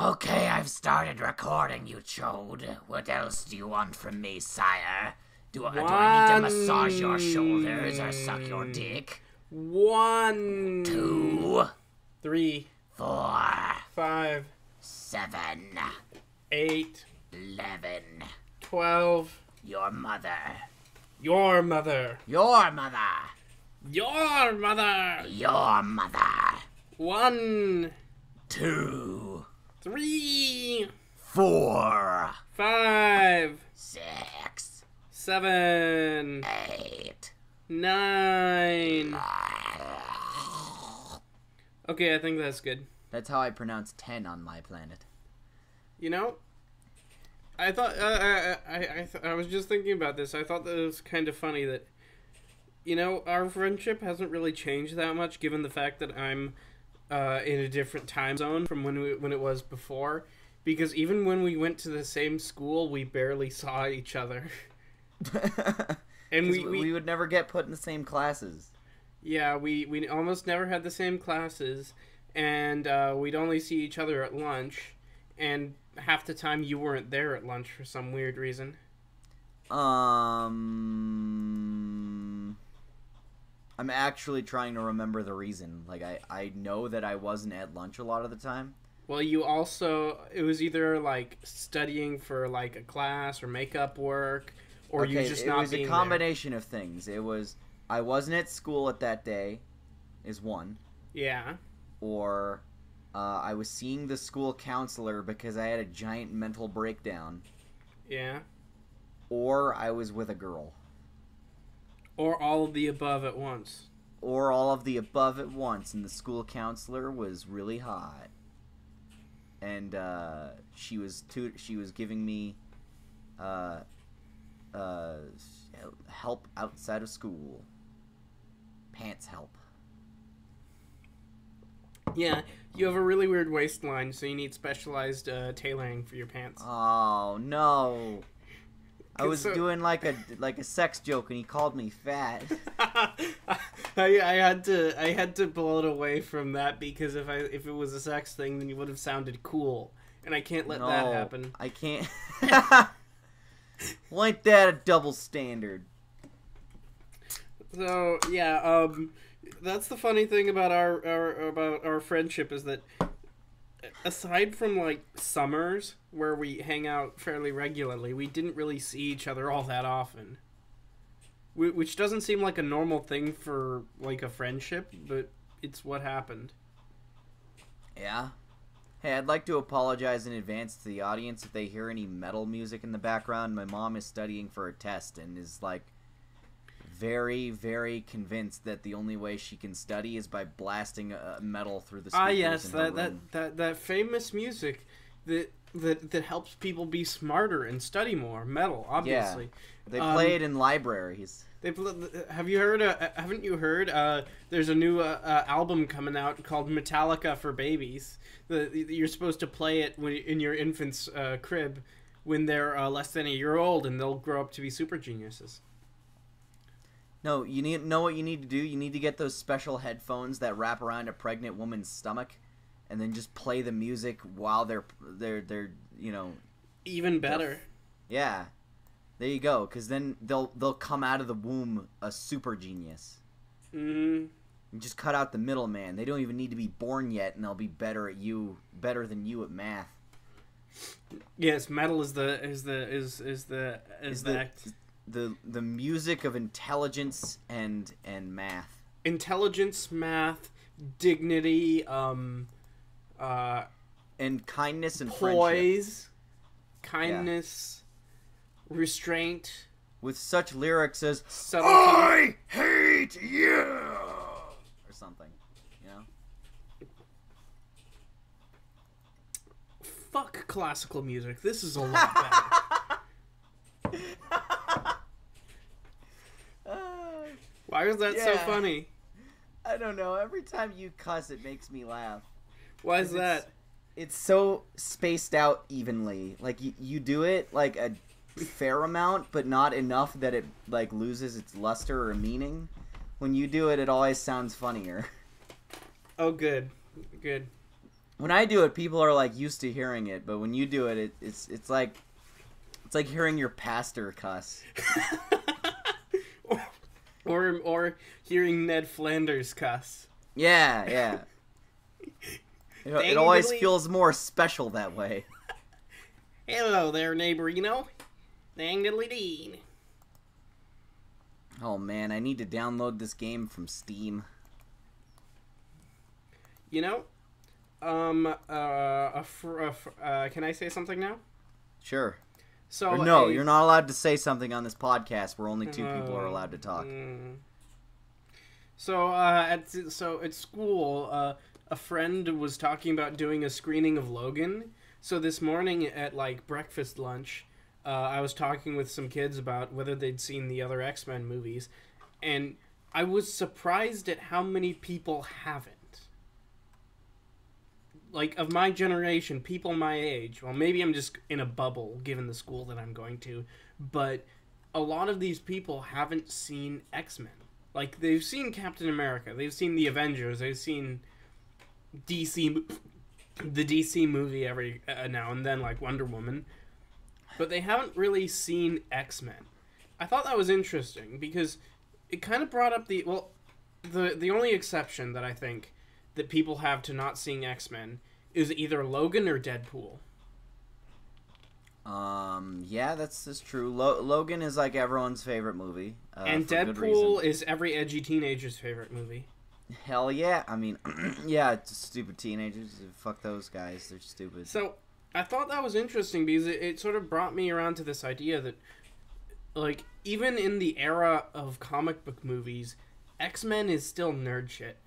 Okay, I've started recording, you chode. What else do you want from me, sire? Do I need to massage your shoulders or suck your dick? 1, 2, 3, 4, 5, 7, 8, 11. 12. Your mother. Your mother. Your mother. Your mother. Your mother. 1, 2, 3, 4, 5, 6, 7, 8. 9. Okay, I think that's good. That's how I pronounce 10 on my planet. You know, I thought I was just thinking about this. I thought that it was kind of funny that, you know, our friendship hasn't really changed that much, given the fact that I'm in a different time zone from when it was before. Because even when we went to the same school, we barely saw each other. And we would never get put in the same classes. Yeah, we almost never had the same classes, and we'd only see each other at lunch, and half the time you weren't there at lunch for some weird reason. I'm actually trying to remember the reason. Like, I know that I wasn't at lunch a lot of the time. Well, you also, it was either, like, studying for, like, a class or makeup work, or you just not being there. It was a combination of things. It was, I wasn't at school at that day, is one. Yeah. Or, I was seeing the school counselor because I had a giant mental breakdown. Yeah. Or I was with a girl. Or all of the above at once. Or all of the above at once, and the school counselor was really hot. And she was giving me help outside of school. Pants help. Yeah, you have a really weird waistline, so you need specialized tailoring for your pants. Oh no! I was doing like a sex joke, and he called me fat. I had to blow it away from that because if it was a sex thing, then you would have sounded cool, and I can't let that happen. I can't. Well, ain't that a double standard? So yeah, that's the funny thing about our friendship is that aside from like summers where we hang out fairly regularly, we didn't really see each other all that often. Which doesn't seem like a normal thing for like a friendship, but it's what happened. Yeah. Hey, I'd like to apologize in advance to the audience if they hear any metal music in the background. My mom is studying for a test and is like very, very convinced that the only way she can study is by blasting metal through the speakers. Ah, yes, in her room. that famous music that helps people be smarter and study more. Metal, obviously. Yeah, they play it in libraries. Have you heard? Haven't you heard? There's a new album coming out called Metallica for Babies. You're supposed to play it in your infant's crib when they're less than a year old, and they'll grow up to be super geniuses. No, know what you need to do? You need to get those special headphones that wrap around a pregnant woman's stomach, and then just play the music while they're you know. Even better. Yeah, there you go. Because then they'll come out of the womb a super genius. Mm-hmm. You just cut out the middleman. They don't even need to be born yet, and they'll be better than you at math. Yes, metal is the music of intelligence and math. Intelligence, math, dignity, and kindness and poise, kindness, restraint. With such lyrics as subtlety. "I hate you" or something, you know. Fuck classical music. This is a lot better. Why was that so funny? I don't know. Every time you cuss, it makes me laugh. Why is that? It's so spaced out evenly. Like, you do it, like, a fair amount, but not enough that it, like, loses its luster or meaning. When you do it, it always sounds funnier. Oh, good. Good. When I do it, people are like used to hearing it, but when you do it, it's like hearing your pastor cuss. or hearing Ned Flanders cuss. Yeah. It always feels more special that way. Hello there, neighborino. Dang diddly deen. Oh man, I need to download this game from Steam. You know, can I say something now? Sure. So or no, you're not allowed to say something on this podcast where only two people are allowed to talk. So at school, a friend was talking about doing a screening of Logan. So this morning at like breakfast lunch, I was talking with some kids about whether they'd seen the other X-Men movies, and I was surprised at how many people haven't. Like, of my generation, people my age, well, maybe I'm just in a bubble given the school that I'm going to, but a lot of these people haven't seen X-Men. Like, they've seen Captain America, they've seen the Avengers, they've seen the DC movie every now and then, like Wonder Woman, but they haven't really seen X-Men. I thought that was interesting, because it kind of brought up the only exception that I think that people have to not seeing X-Men is either Logan or Deadpool. Yeah, that's true. Logan is like everyone's favorite movie. And Deadpool is every edgy teenager's favorite movie. Hell yeah. I mean, yeah, it's stupid teenagers. Fuck those guys. They're stupid. So, I thought that was interesting because it sort of brought me around to this idea that, like, even in the era of comic book movies, X-Men is still nerd shit.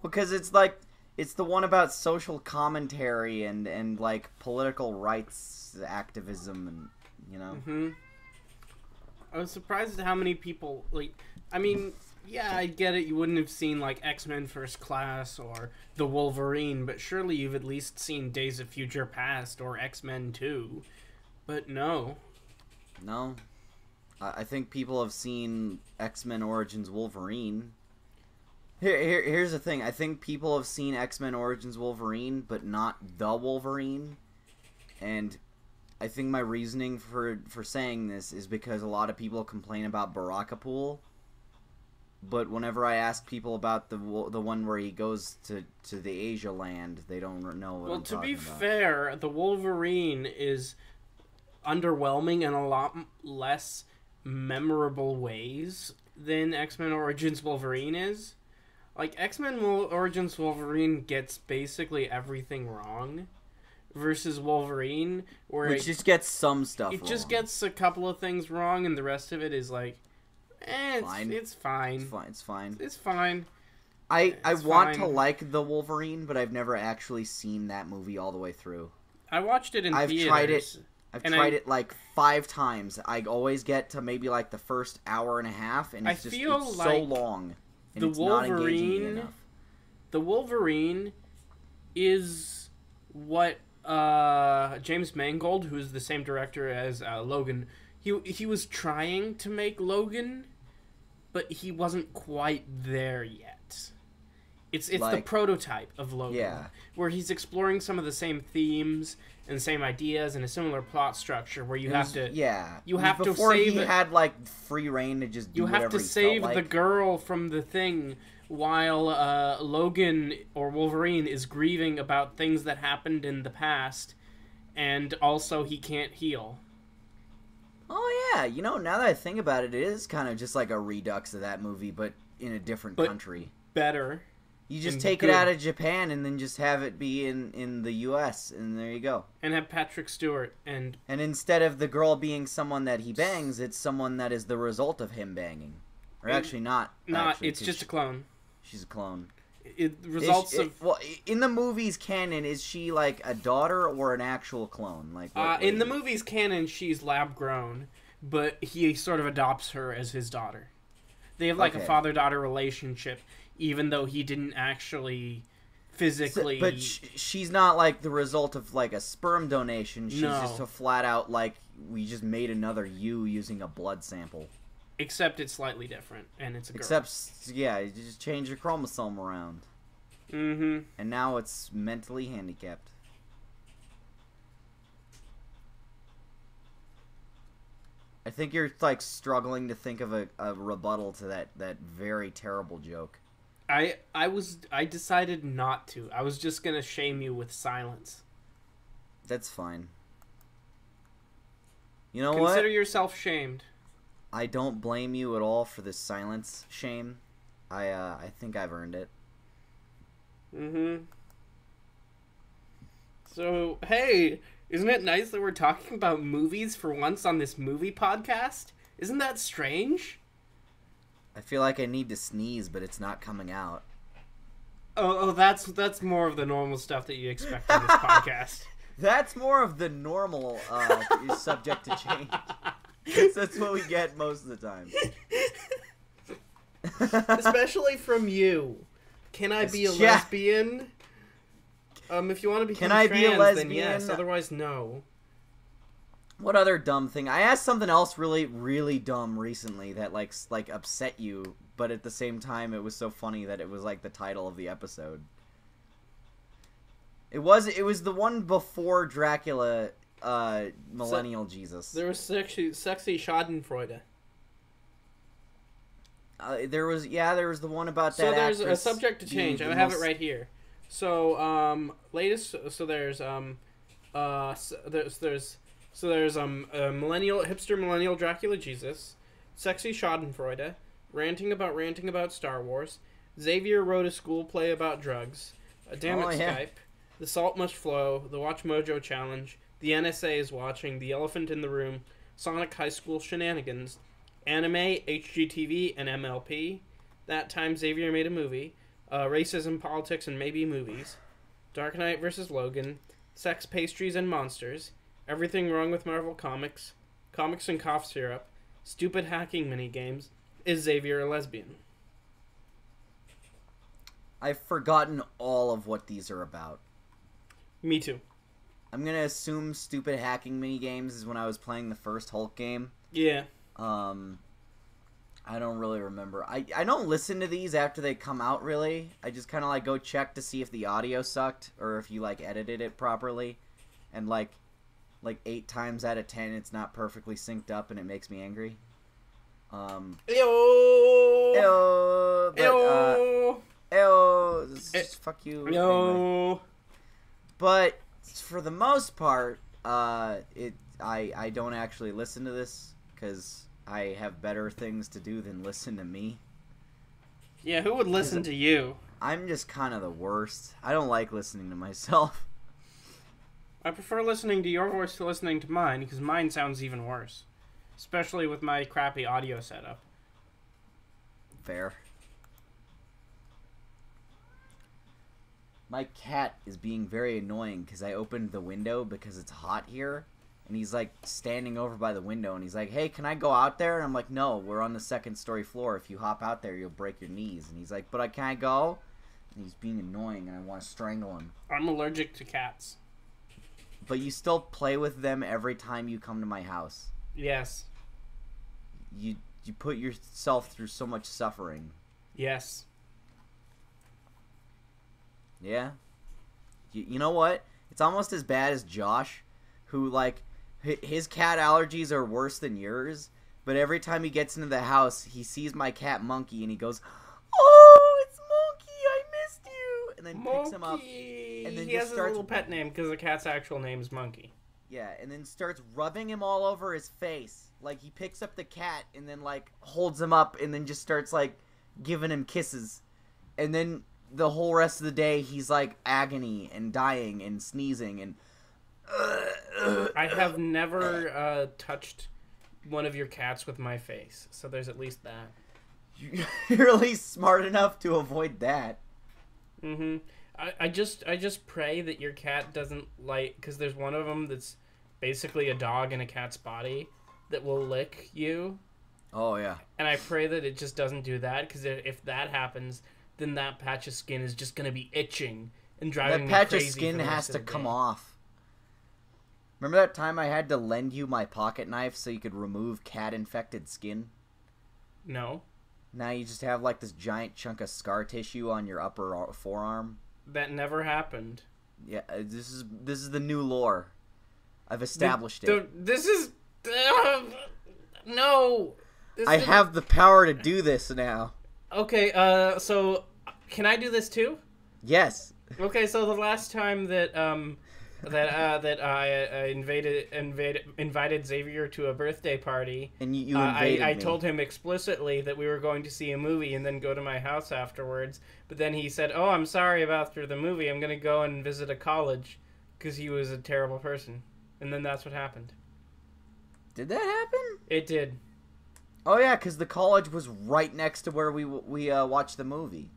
Because it's like, it's the one about social commentary and like political rights activism and, you know. Mm-hmm. I was surprised at how many people, like, I mean, yeah, I get it, you wouldn't have seen like X-Men First Class or The Wolverine, but surely you've at least seen Days of Future Past or X-Men 2. But no. No. I think people have seen X-Men Origins Wolverine. Here's the thing. I think people have seen X-Men Origins Wolverine, but not the Wolverine. And I think my reasoning for saying this is because a lot of people complain about Barakapool. But whenever I ask people about the one where he goes to the Asia land, they don't know what I'm talking about. Well, to be fair, the Wolverine is underwhelming in a lot less memorable ways than X-Men Origins Wolverine is. Like, X-Men Origins Wolverine gets basically everything wrong, versus Wolverine, where it just gets some stuff wrong. It just gets a couple of things wrong, and the rest of it is like, it's fine. It's fine. It's fine. I want to like the Wolverine, but I've never actually seen that movie all the way through. I watched it in theaters. I've tried it like 5 times. I always get to maybe like the first hour and a half, and it's so long. And the Wolverine is what James Mangold, who's the same director as Logan, he was trying to make Logan, but he wasn't quite there yet. It's like, the prototype of Logan, where he's exploring some of the same themes and the same ideas and a similar plot structure, where you have to he had like free reign to just do whatever he felt like. You have to save the girl from the thing, while Logan or Wolverine is grieving about things that happened in the past, and also he can't heal. Oh yeah, you know, now that I think about it, it is kind of just like a redux of that movie, but in a different country. Better. You just take it out of Japan and then just have it be in the U.S. and there you go. And have Patrick Stewart and instead of the girl being someone that he bangs, it's someone that is the result of him banging. Or actually not. It's just a clone. She's a clone. Well, in the movie's canon, is she like a daughter or an actual clone? Like in the movie's canon, she's lab grown, but he sort of adopts her as his daughter. They have like a father-daughter relationship, even though he didn't actually physically. But she's not like the result of like a sperm donation. She's just a flat out like, we just made another you using a blood sample. Except it's slightly different, and it's a girl. You just change your chromosome around. Mm-hmm. And now it's mentally handicapped. I think you're, like, struggling to think of a rebuttal to that very terrible joke. I decided not to. I was just gonna shame you with silence. That's fine. You know Consider what? yourself shamed. I don't blame you at all for this silence shame. I think I've earned it. Mm-hmm. So, hey, isn't it nice that we're talking about movies for once on this movie podcast? Isn't that strange? I feel like I need to sneeze, but it's not coming out. Oh, that's more of the normal stuff that you expect on this podcast. That's more of the normal is subject to change. That's what we get most of the time. Especially from you. Can I be a lesbian? If you want to become trans, be a lesbian? then yes. Otherwise, no. What other dumb thing? I asked something else really, really dumb recently that like upset you, but at the same time it was so funny that it was like the title of the episode. It was the one before Dracula, Millennial Jesus. There was sexy Schadenfreude. There was the one about that. So there's actress a subject to change. I have it right here. So latest. So there's hipster millennial Dracula Jesus, sexy Schadenfreude, ranting about Star Wars. Xavier wrote a school play about drugs. Damn it, Skype. The Salt Must Flow, the Watch Mojo Challenge, the NSA is Watching, the Elephant in the Room, Sonic High School Shenanigans, Anime, HGTV, and MLP, That Time Xavier Made a Movie, Racism, Politics, and Maybe Movies, Dark Knight vs. Logan, Sex, Pastries, and Monsters, Everything Wrong with Marvel Comics, Comics and Cough Syrup, Stupid Hacking Minigames, Is Xavier a Lesbian? I've forgotten all of what these are about. Me too. I'm gonna assume stupid hacking mini games is when I was playing the first Hulk game. Yeah. I don't really remember. I don't listen to these after they come out, really. I just kind of like go check to see if the audio sucked or if you like edited it properly. And like 8 times out of 10 it's not perfectly synced up and it makes me angry. Ew. Ew. But, ew. Fuck you. No. Anyway. But for the most part, I don't actually listen to this because I have better things to do than listen to me. Yeah, who would listen to you? I'm just kind of the worst. I don't like listening to myself. I prefer listening to your voice to listening to mine because mine sounds even worse, especially with my crappy audio setup. Fair. My cat is being very annoying because I opened the window because it's hot here. And he's like standing over by the window and he's like, hey, can I go out there? And I'm like, no, we're on the 2nd story floor. If you hop out there, you'll break your knees. And he's like, but I can't go. And he's being annoying and I want to strangle him. I'm allergic to cats. But you still play with them every time you come to my house. Yes. You put yourself through so much suffering. Yes. Yeah. You know what? It's almost as bad as Josh, who, like, his cat allergies are worse than yours, but every time he gets into the house, he sees my cat Monkey, and he goes, oh, it's Monkey, I missed you, and then Monkey. picks him up, and then he has a little pet name because the cat's actual name is Monkey. Yeah, and then starts rubbing him all over his face. Like, he picks up the cat, and then, like, holds him up, and then just starts, like, giving him kisses, and then the whole rest of the day, he's, like, agony, and dying, and sneezing, and I have never touched one of your cats with my face, so there's at least that. You're at least smart enough to avoid that. Mm-hmm. I just pray that your cat doesn't like, because there's one of them that's basically a dog in a cat's body that will lick you. Oh, yeah. And I pray that it just doesn't do that, because if that happens, then that patch of skin is just going to be itching and driving me crazy. That patch of skin has to come off. Remember that time I had to lend you my pocket knife so you could remove cat-infected skin? No. Now you just have like this giant chunk of scar tissue on your upper forearm. That never happened. Yeah, this is the new lore. I've established it. This is no. I have the power to do this now. Okay, so can I do this too? Yes. Okay, so the last time that I invited Xavier to a birthday party, and you invaded I me. told him explicitly that we were going to see a movie and then go to my house afterwards. But then he said, "Oh, I'm sorry about after the movie. I'm gonna go and visit a college," because he was a terrible person. And then that's what happened. Did that happen? It did. Oh yeah, because the college was right next to where we watched the movie.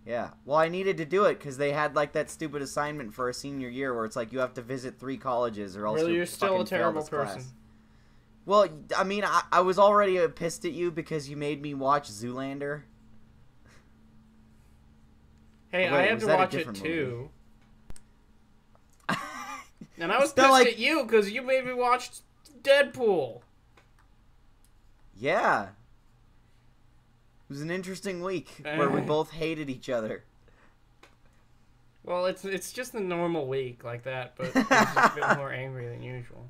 Yeah. Well, I needed to do it because they had like that stupid assignment for a senior year where it's like you have to visit 3 colleges or else You're still a terrible person. Class. Well, I mean, I was already pissed at you because you made me watch Zoolander. Hey, Wait, I had to watch it too. And I was Still, pissed at you because you made me watch Deadpool. Yeah. It was an interesting week where we both hated each other. Well, it's just a normal week like that, but it's just a bit more angry than usual.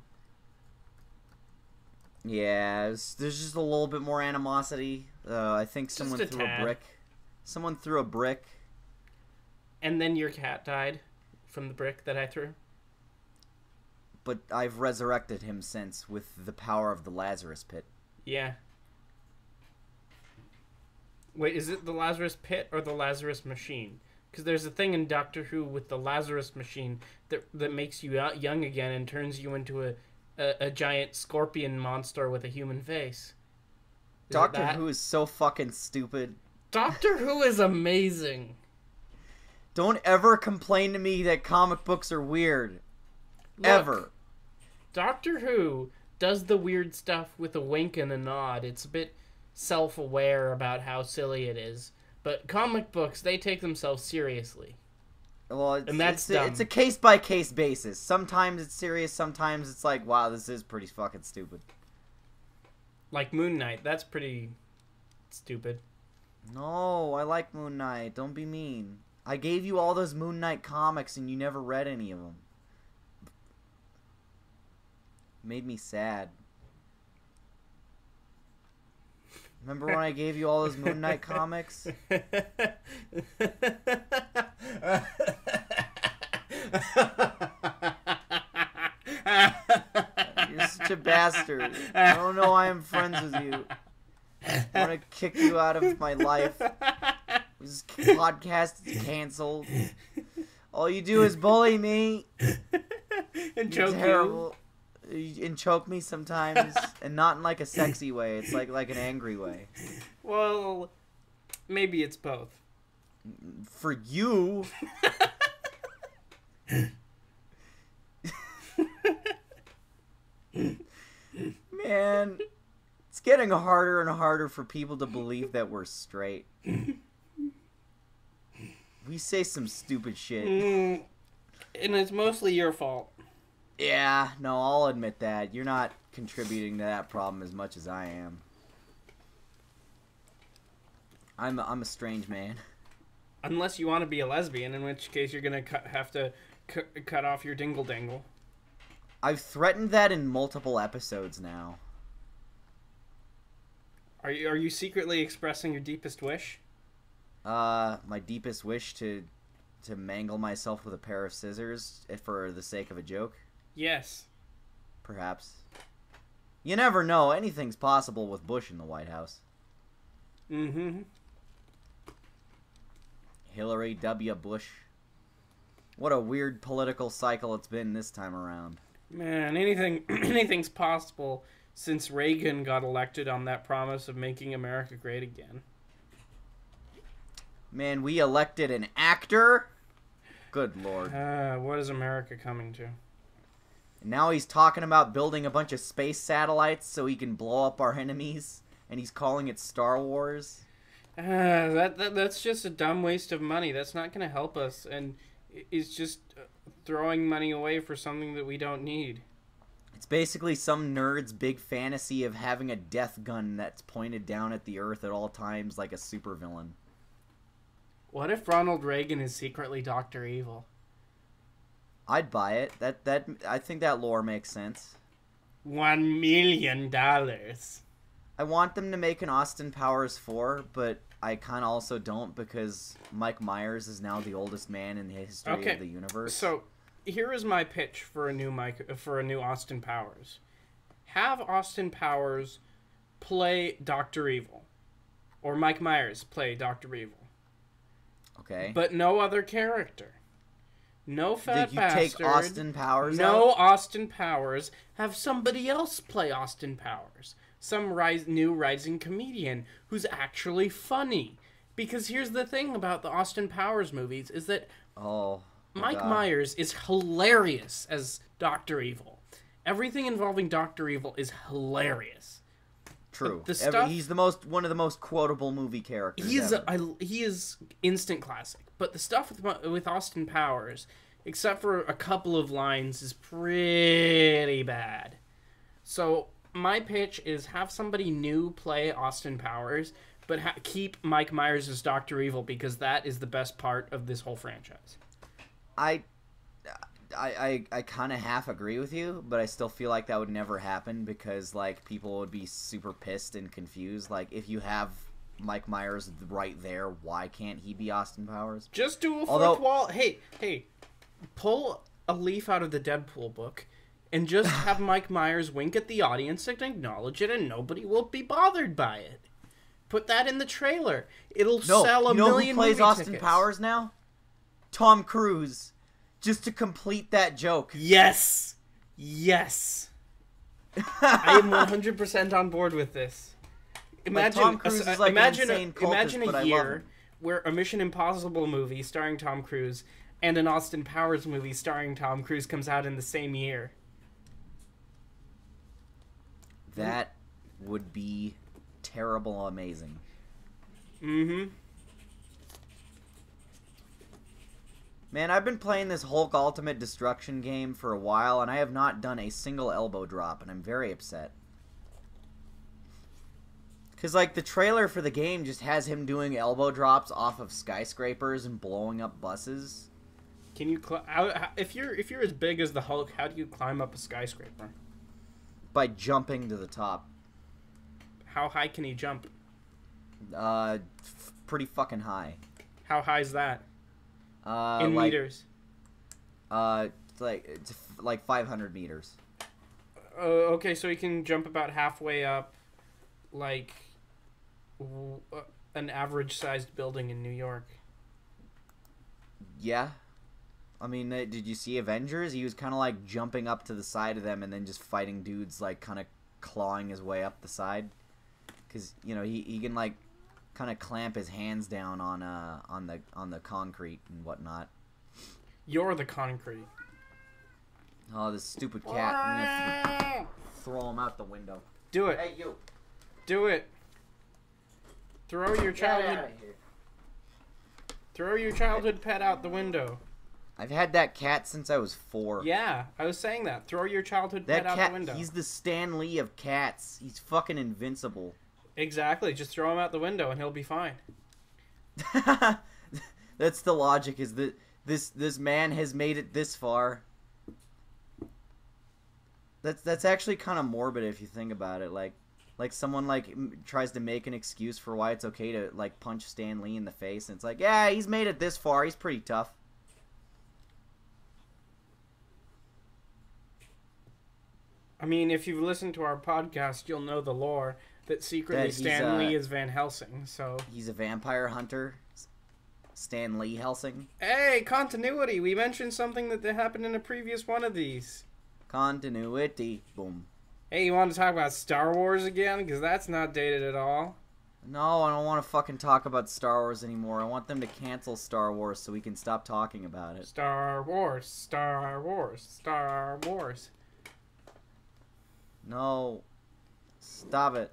Yeah, there's just a little bit more animosity. I think someone Just a threw tad. a brick. Someone threw a brick. And then your cat died from the brick that I threw. But I've resurrected him since with the power of the Lazarus Pit. Yeah. Wait, is it the Lazarus Pit or the Lazarus Machine? Because there's a thing in Doctor Who with the Lazarus Machine that makes you young again and turns you into a giant scorpion monster with a human face. Doctor Who is so fucking stupid. Doctor Who is amazing. Don't ever complain to me that comic books are weird. Look, Ever. Doctor Who does the weird stuff with a wink and a nod. It's a bit self-aware about how silly it is. But comic books, they take themselves seriously. Well, And that's dumb. it's a case-by-case basis. Sometimes it's serious, sometimes it's like, wow, this is pretty fucking stupid. Like Moon Knight, that's pretty stupid. No, I like Moon Knight. Don't be mean. I gave you all those Moon Knight comics and you never read any of them. Made me sad. Remember when I gave you all those Moon Knight comics? You're such a bastard. I don't know why I'm friends with you. I want to kick you out of my life. This podcast is canceled. All you do is bully me. And choke terrible. And choke me sometimes, and not in like a sexy way. It's like an angry way. Well, maybe it's both. For you. Man, it's getting harder and harder for people to believe that we're straight. We say some stupid shit. And it's mostly your fault. Yeah, no, I'll admit that. You're not contributing to that problem as much as I am. I'm a strange man. Unless you want to be a lesbian, in which case you're going to have to cut off your dingle dangle. I've threatened that in multiple episodes now. Are you secretly expressing your deepest wish? My deepest wish to mangle myself with a pair of scissors for the sake of a joke? Yes. Perhaps. You never know. Anything's possible with Bush in the White House. Mm-hmm. Hillary W. Bush. What a weird political cycle it's been this time around. Man, anything's possible since Reagan got elected on that promise of making America great again. Man, we elected an actor? Good lord. What is America coming to? And now he's talking about building a bunch of space satellites so he can blow up our enemies, and he's calling it Star Wars. That's just a dumb waste of money. That's not going to help us, and it's just throwing money away for something that we don't need. It's basically some nerd's big fantasy of having a death gun that's pointed down at the Earth at all times like a supervillain. What if Ronald Reagan is secretly Dr. Evil? I'd buy it. I think that lore makes sense. $1 million. I want them to make an Austin Powers 4, but I kind of also don't because Mike Myers is now the oldest man in the history of the universe. So, here is my pitch for a new Austin Powers. Have Austin Powers play Dr. Evil, or Mike Myers play Dr. Evil. Okay. But no other character. No fat bastard. Did you take Austin Powers out? No Austin Powers. Have somebody else play Austin Powers. Some new rising comedian who's actually funny. Because here's the thing about the Austin Powers movies is that Mike Myers is hilarious as Dr. Evil. Everything involving Dr. Evil is hilarious. True. He's one of the most quotable movie characters. He is instant classic. But the stuff with Austin Powers, except for a couple of lines, is pretty bad. So my pitch is have somebody new play Austin Powers, but keep Mike Myers as Dr. Evil because that is the best part of this whole franchise. I kind of half agree with you, but I still feel like that would never happen because like people would be super pissed and confused. Like if you have Mike Myers right there, why can't he be Austin Powers? Just do a fourth wall. Hey, pull a leaf out of the Deadpool book and just have Mike Myers wink at the audience and acknowledge it, and nobody will be bothered by it. Put that in the trailer. It'll sell a million movie tickets. Who plays Austin Powers now? Tom Cruise. Just to complete that joke. Yes. I am 100% on board with this. Imagine Tom Cruise is like an insane cultist, imagine but a I love year him. where a Mission Impossible movie starring Tom Cruise and an Austin Powers movie starring Tom Cruise comes out in the same year. That would be terrible amazing. Mm-hmm. Man, I've been playing this Hulk Ultimate Destruction game for a while, and I have not done a single elbow drop, and I'm very upset. Because, like, the trailer for the game just has him doing elbow drops off of skyscrapers and blowing up buses. Can you if you're as big as the Hulk, how do you climb up a skyscraper? By jumping to the top. How high can he jump? Pretty fucking high. How high is that? In like, meters. It's like 500 meters. Okay, so he can jump about halfway up, like an average-sized building in New York. Yeah. I mean, did you see Avengers? He was kind of like jumping up to the side of them and then just fighting dudes, like kind of clawing his way up the side. Because you know he can like kind of clamp his hands down on the concrete and whatnot. You're the concrete. Oh, this stupid cat! I'm gonna throw him out the window. Do it. Hey, you. Do it. Throw your childhood. Throw your childhood pet out the window. I've had that cat since I was 4. Yeah, I was saying that. Throw your childhood pet out the window. He's the Stan Lee of cats. He's fucking invincible. Exactly. Just throw him out the window and he'll be fine. That's the logic. Is that this man has made it this far. That's actually kind of morbid if you think about it. Like someone like tries to make an excuse for why it's okay to like punch Stan Lee in the face, and it's like, yeah, he's made it this far. He's pretty tough. I mean, if you've listened to our podcast, you'll know the lore that secretly Stan Lee is Van Helsing. So he's a vampire hunter. Stan Lee Helsing. Hey, continuity. We mentioned something that happened in a previous one of these. Continuity. Boom. Hey, you want to talk about Star Wars again? Because that's not dated at all. No, I don't want to fucking talk about Star Wars anymore. I want them to cancel Star Wars so we can stop talking about it. Star Wars, Star Wars, Star Wars. No. Stop it.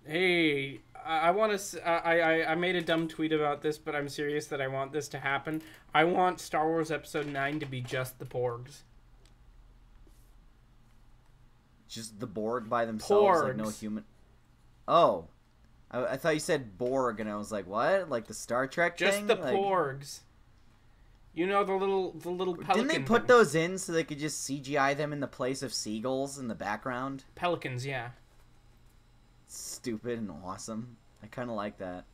Hey, I want to... I made a dumb tweet about this, but I'm serious that I want this to happen. I want Star Wars Episode 9 to be just the Porgs. Just the Borg by themselves, Porgs. like no human. Oh, I thought you said Borg, and I was like, what? Like the Star Trek Just thing? the Like, porgs. You know, the little pelican didn't they put things. those in so they could just CGI them in the place of seagulls in the background? Pelicans, yeah. Stupid and awesome. I kind of like that.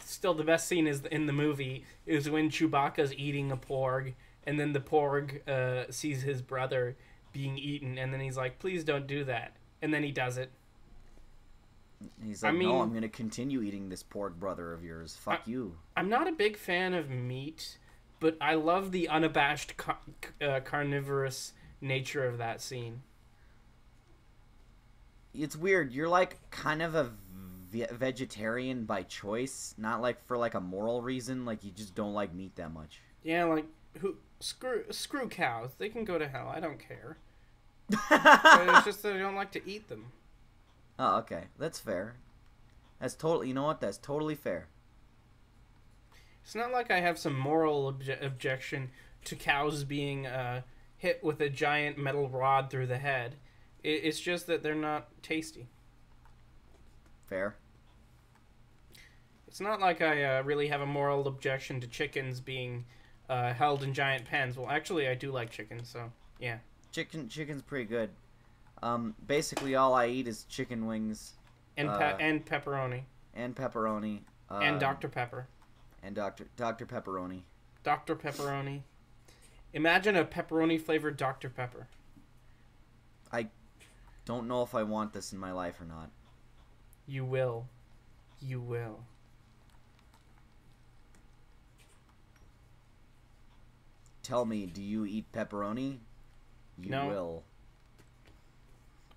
Still the best scene is in the movie is when Chewbacca's eating a porg, and then the porg sees his brother being eaten, and then he's like, please don't do that. And then he does it. He's like, no, I'm going to continue eating this pork brother of yours. Fuck you. I'm not a big fan of meat, but I love the unabashed carnivorous nature of that scene. It's weird. You're like kind of a vegetarian by choice, not like for like a moral reason. Like you just don't like meat that much. Yeah, like screw cows. They can go to hell. I don't care. But it's just that I don't like to eat them. Oh, okay. That's fair. That's totally, you know what? That's totally fair. It's not like I have some moral objection to cows being hit with a giant metal rod through the head. It's just that they're not tasty. Fair. It's not like I really have a moral objection to chickens being held in giant pens. Well, actually, I do like chickens, so yeah. Chicken's pretty good. Basically all I eat is chicken wings. And pepperoni. And pepperoni. And Dr. Pepper. And Dr. Pepperoni. Dr. Pepperoni. Imagine a pepperoni-flavored Dr. Pepper. I don't know if I want this in my life or not. You will. You will. Tell me, do you eat pepperoni? You No. will.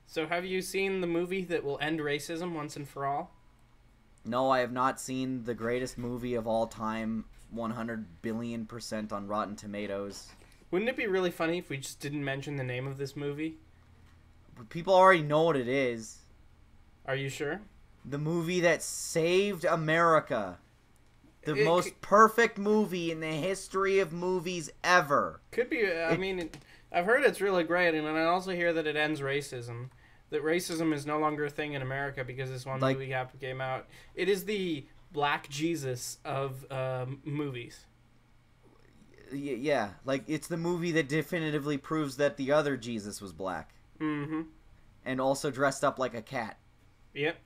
So have you seen the movie that will end racism once and for all? No, I have not seen the greatest movie of all time, 100 billion% on Rotten Tomatoes. Wouldn't it be really funny if we just didn't mention the name of this movie? People already know what it is. Are you sure? The movie that saved America. The most perfect movie in the history of movies ever. Could be. I mean, I've heard it's really great, and I also hear that it ends racism. That racism is no longer a thing in America because this one movie came out. It is the Black Jesus of movies. Yeah, like it's the movie that definitively proves that the other Jesus was black. Mm-hmm. And also dressed up like a cat. Yep.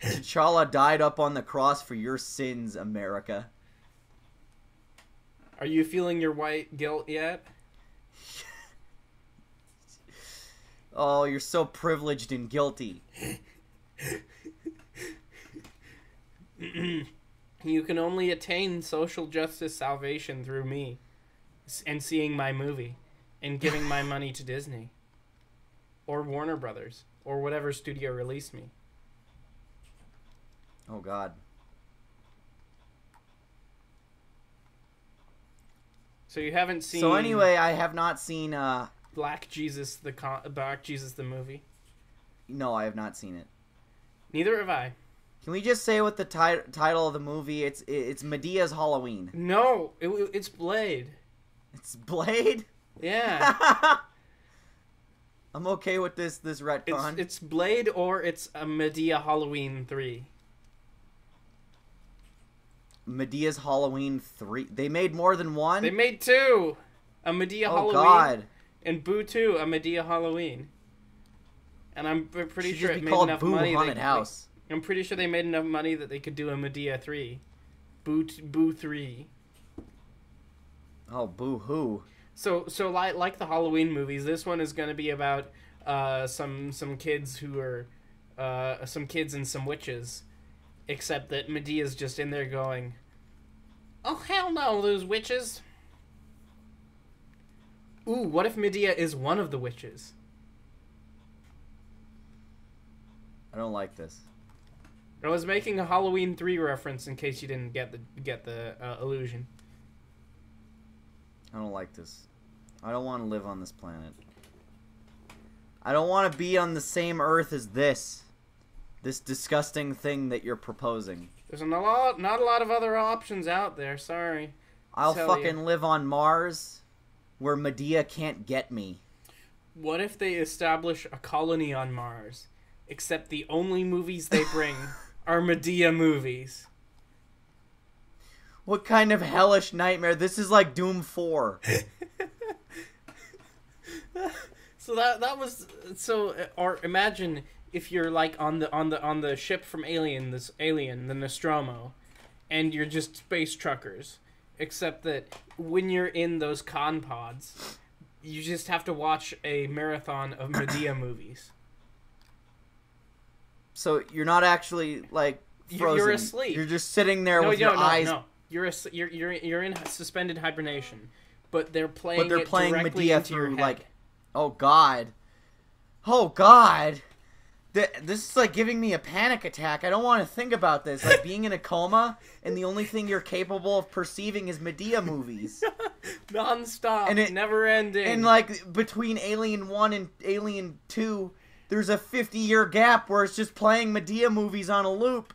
T'Challa died up on the cross for your sins, America. Are you feeling your white guilt yet? Oh, you're so privileged and guilty. You can only attain social justice salvation through me and seeing my movie and giving my money to Disney or Warner Brothers or whatever studio released me. Oh, God. So you haven't seen... So anyway, I have not seen... Black Jesus the movie? No, I have not seen it. Neither have I. Can we just say what the title of the movie? It's Medea's Halloween. No, it's Blade. It's Blade? Yeah. I'm okay with this retcon. It's Blade or it's a Medea Halloween 3. Medea's Halloween 3. They made more than one? They made 2. A Medea Halloween. Oh, God. And Boo 2, a Medea Halloween. And I'm pretty sure it made called enough Boo money. Haunted House. I'm pretty sure they made enough money that they could do a Medea 3. Boo 3. Oh, boo-hoo. So like the Halloween movies, this one is going to be about some kids who are some kids and some witches, except that Medea's just in there going, "Oh hell no, those witches." Ooh, what if Medea is one of the witches? I don't like this. I was making a Halloween 3 reference in case you didn't get the illusion. I don't like this. I don't want to live on this planet. I don't want to be on the same Earth as this disgusting thing that you're proposing. There's not a lot of other options out there. Sorry. I'll fucking live on Mars where Medea can't get me. What if they establish a colony on Mars, except the only movies they bring are Medea movies? What kind of hellish nightmare? This is like Doom 4. So that was or imagine if you're like on the ship from Alien, the Nostromo, and you're just space truckers, except that when you're in those con pods, you just have to watch a marathon of Medea movies. So you're not actually like frozen. You're asleep. You're just sitting there with your eyes. No. You're in suspended hibernation, but they're playing. But they're playing directly Medea into your through head. like, oh god, oh god. This is like giving me a panic attack. I don't want to think about this. Like being in a coma, and the only thing you're capable of perceiving is Medea movies. Non-stop, and it never ending. And like between Alien 1 and Alien 2, there's a 50-year gap where it's just playing Medea movies on a loop.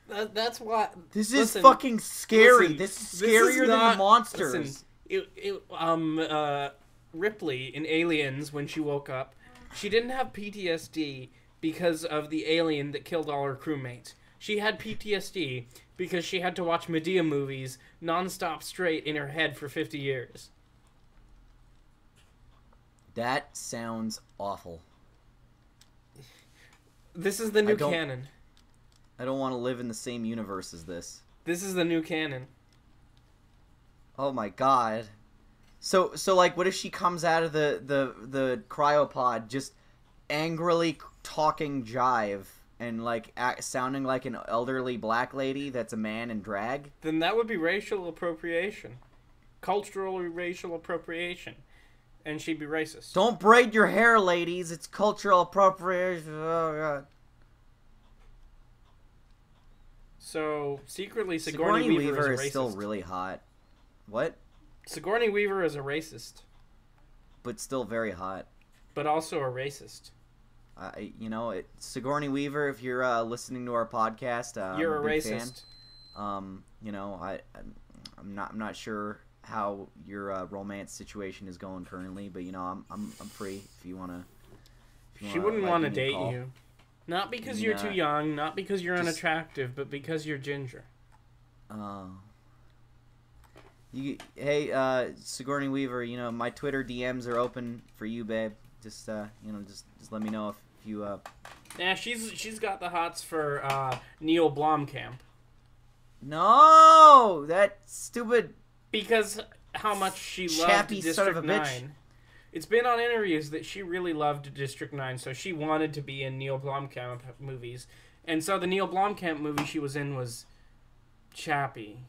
That's what. This is fucking scary. This is scarier than the monsters. Listen, Ripley in Aliens, when she woke up, she didn't have PTSD because of the alien that killed all her crewmates. She had PTSD because she had to watch Medea movies non-stop straight in her head for 50 years. That sounds awful. This is the new canon. I don't want to live in the same universe as this. This is the new canon. Oh my god. So like, what if she comes out of the cryopod just angrily talking jive and like sounding like an elderly black lady that's a man in drag? Then that would be racial appropriation. Cultural racial appropriation. And she'd be racist. Don't braid your hair, ladies. It's cultural appropriation. Oh god. So, secretly, Sigourney Weaver is still really hot. What? Sigourney Weaver is a racist. But still very hot. But also a racist. Sigourney Weaver, if you're listening to our podcast, you're I'm a racist. Fan. I'm not sure how your romance situation is going currently, but I'm free if you wanna. She wouldn't want to date you. Not because you're too young, not because you're unattractive, but because you're ginger. Hey, Sigourney Weaver, my Twitter DMs are open for you, babe. Just let me know if you. Yeah, she's got the hots for Neil Blomkamp. No, that stupid. Because how much she loved District son of a 9. bitch. It's been on interviews that she really loved District 9, so she wanted to be in Neil Blomkamp movies. And so the Neil Blomkamp movie she was in was Chappie.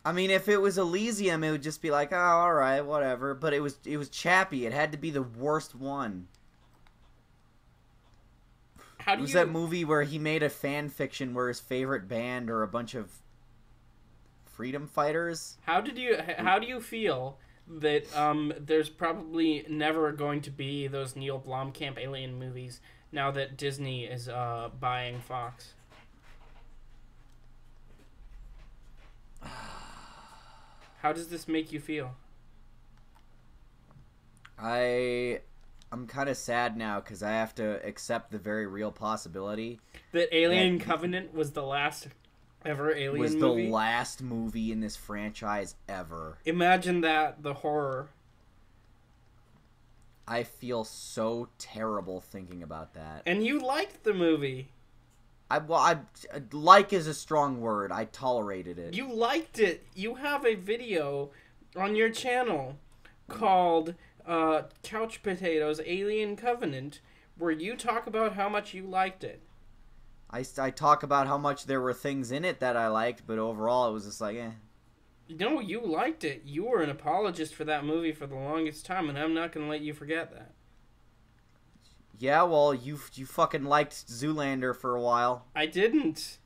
I mean, if it was Elysium, it would just be like, oh, alright, whatever. But it was Chappie. It had to be the worst one. It was that movie where he made a fan fiction where his favorite band are a bunch of freedom fighters. How do you feel that there's probably never going to be those Neil Blomkamp alien movies now that Disney is buying Fox? How does this make you feel? I'm kind of sad now because I have to accept the very real possibility that Alien Covenant was the last ever alien movie? Was the last movie in this franchise ever. Imagine that, the horror. I feel so terrible thinking about that. And you liked the movie. Like is a strong word. I tolerated it. You liked it. You have a video on your channel called Couch Potatoes Alien Covenant where you talk about how much you liked it. I talk about how much there were things in it that I liked, but overall it was just like, eh. No, you liked it. You were an apologist for that movie for the longest time, and I'm not going to let you forget that. Yeah, well, you fucking liked Zoolander for a while. I didn't.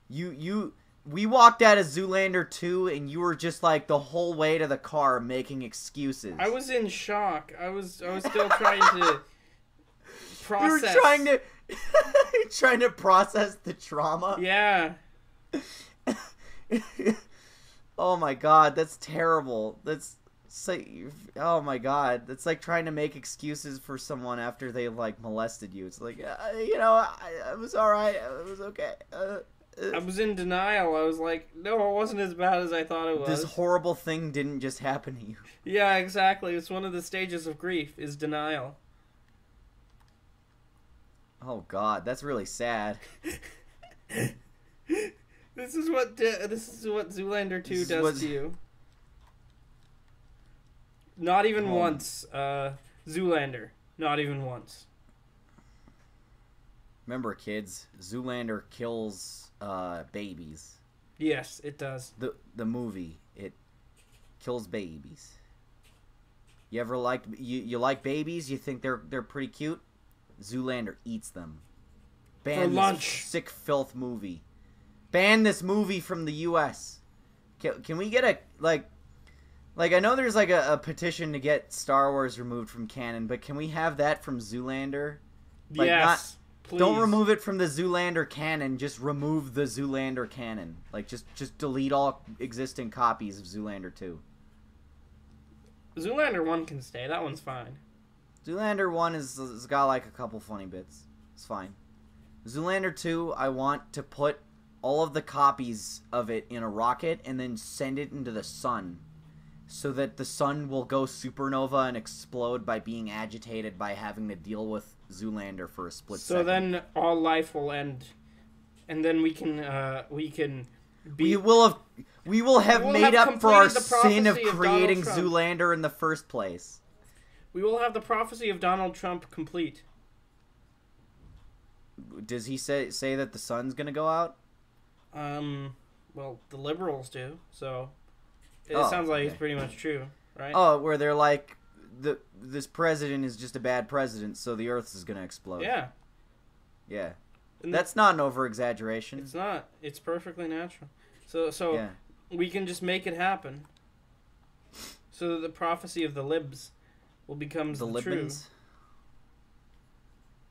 We walked out of Zoolander 2, and you were just like the whole way to the car making excuses. I was in shock. I was still trying to process. You were trying to process the trauma. Yeah. Oh my god, that's terrible. That's oh my god, that's like trying to make excuses for someone after they like molested you. It's like, I was all right. It was okay. I was in denial. I was like, no, it wasn't as bad as I thought it was. This horrible thing didn't just happen to you. Yeah, exactly. It's one of the stages of grief, is denial. Oh god, that's really sad. This is what Zoolander 2 does to you. Not even once, Zoolander. Not even once. Remember, kids, Zoolander kills babies. Yes, it does. The movie, it kills babies. You ever like you like babies? You think they're pretty cute? Zoolander eats them. Ban for this lunch. Sick filth movie. Ban this movie from the U.S. Can we get a like I know there's like a petition to get Star Wars removed from canon, but can we have that from Zoolander? Like, yes. Please. Don't remove it from the Zoolander canon. Just remove the Zoolander canon. Like just delete all existing copies of Zoolander 2. Zoolander 1 can stay. That one's fine. Zoolander 1 has got like a couple funny bits. It's fine. Zoolander 2, I want to put all of the copies of it in a rocket and then send it into the sun, so that the sun will go supernova and explode by being agitated by having to deal with Zoolander for a split second. So then all life will end, and then we can be. We will have made up for our sin of prophecy of creating Donald Trump. Zoolander in the first place. We will have the prophecy of Donald Trump complete. Does he say that the sun's gonna go out? Well, the liberals do, so it Oh, sounds like okay. it's pretty much true, right? Oh, where they're like, this president is just a bad president, so the Earth is gonna explode. Yeah. Yeah. And That's not an over-exaggeration. It's not. It's perfectly natural. So Yeah. we can just make it happen. So that the prophecy of the libs will become The the true. Libans.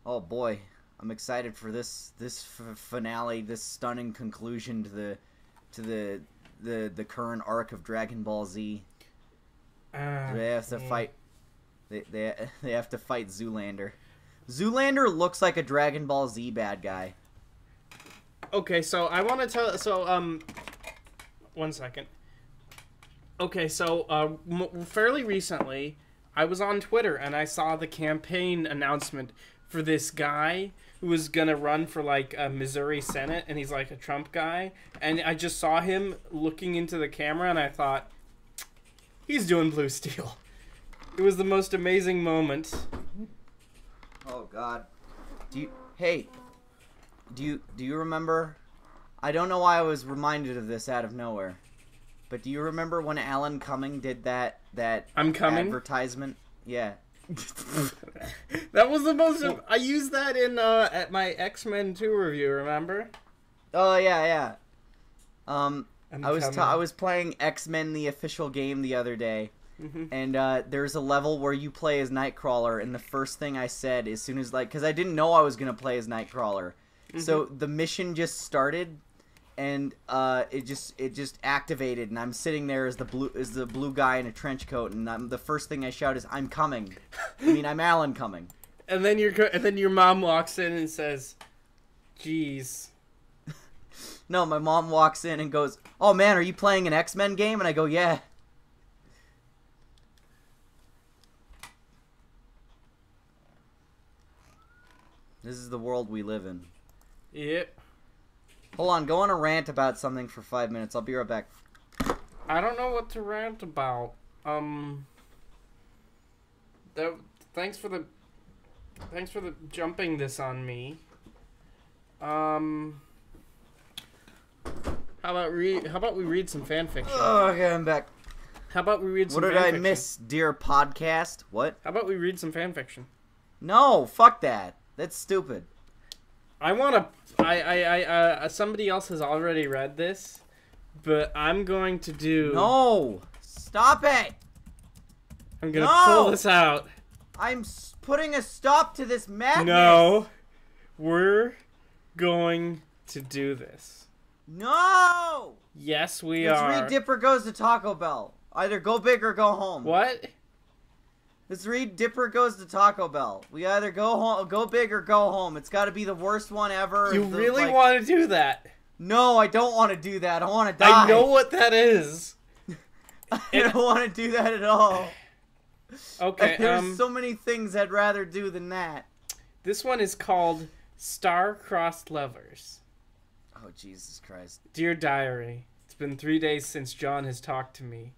Oh boy, I'm excited for this finale, this stunning conclusion to the current arc of Dragon Ball Z. They have to fight. They have to fight Zoolander. Zoolander looks like a Dragon Ball Z bad guy. Okay, so I want to tell. So 1 second. Okay, so fairly recently, I was on Twitter and I saw the campaign announcement for this guy who was gonna run for like a Missouri Senate, and he's like a Trump guy, and I just saw him looking into the camera, and I thought, he's doing Blue Steel. It was the most amazing moment. Oh God. Do you remember? I don't know why I was reminded of this out of nowhere, but do you remember when Alan Cumming did that I'm coming advertisement? Yeah. That was the most. I used that in at my X-Men 2 review. Remember? Oh yeah. I'm I coming. was playing X-Men the official game the other day, Mm-hmm. and there's a level where you play as Nightcrawler, and the first thing I said as soon as because I didn't know I was gonna play as Nightcrawler, so the mission just started, and it just activated, and I'm sitting there as the blue guy in a trench coat, and the first thing I shout is "I'm coming." I mean, I'm Alan Cumming. And then your mom walks in and says, "Jeez." No, my mom walks in and goes, "Oh man, are you playing an X-Men game?" And I go, "Yeah." This is the world we live in. Yep. Hold on, go on a rant about something for 5 minutes. I'll be right back. I don't know what to rant about. Thanks for the jumping this on me. How about we read some fan fiction? Oh, okay, I'm back. How about we read some What did fan I fiction? miss, dear podcast? What? How about we read some fan fiction? No, fuck that. That's stupid. I want to. Somebody else has already read this, but I'm going to do. No! Stop it! I'm gonna No! pull this out. I'm putting a stop to this madness! No, we're going to do this. No! Yes, we Let's are. read Dipper Goes to Taco Bell. Either go big or go home. What? Let's read Dipper Goes to Taco Bell. We either go big or go home. It's got to be the worst one ever. You really want to do that? No, I don't want to do that. I want to die. I know what that is. I don't want to do that at all. Okay, There's so many things I'd rather do than that. This one is called Star-Crossed Lovers. Oh, Jesus Christ. Dear Diary, it's been 3 days since John has talked to me.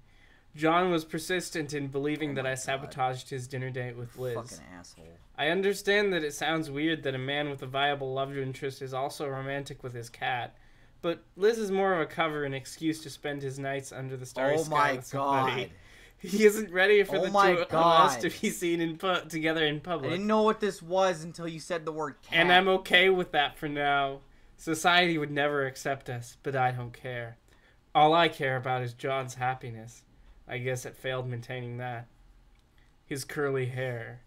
John was persistent in believing that I sabotaged his dinner date with Liz. Fucking asshole. I understand that it sounds weird that a man with a viable love interest is also romantic with his cat, but Liz is more of a cover and excuse to spend his nights under the starry sky with somebody. God. He isn't ready for the two of us to be seen together in public. I didn't know what this was until you said the word cat. And I'm okay with that for now. Society would never accept us, but I don't care. All I care about is John's happiness. I guess it failed maintaining that. His curly hair,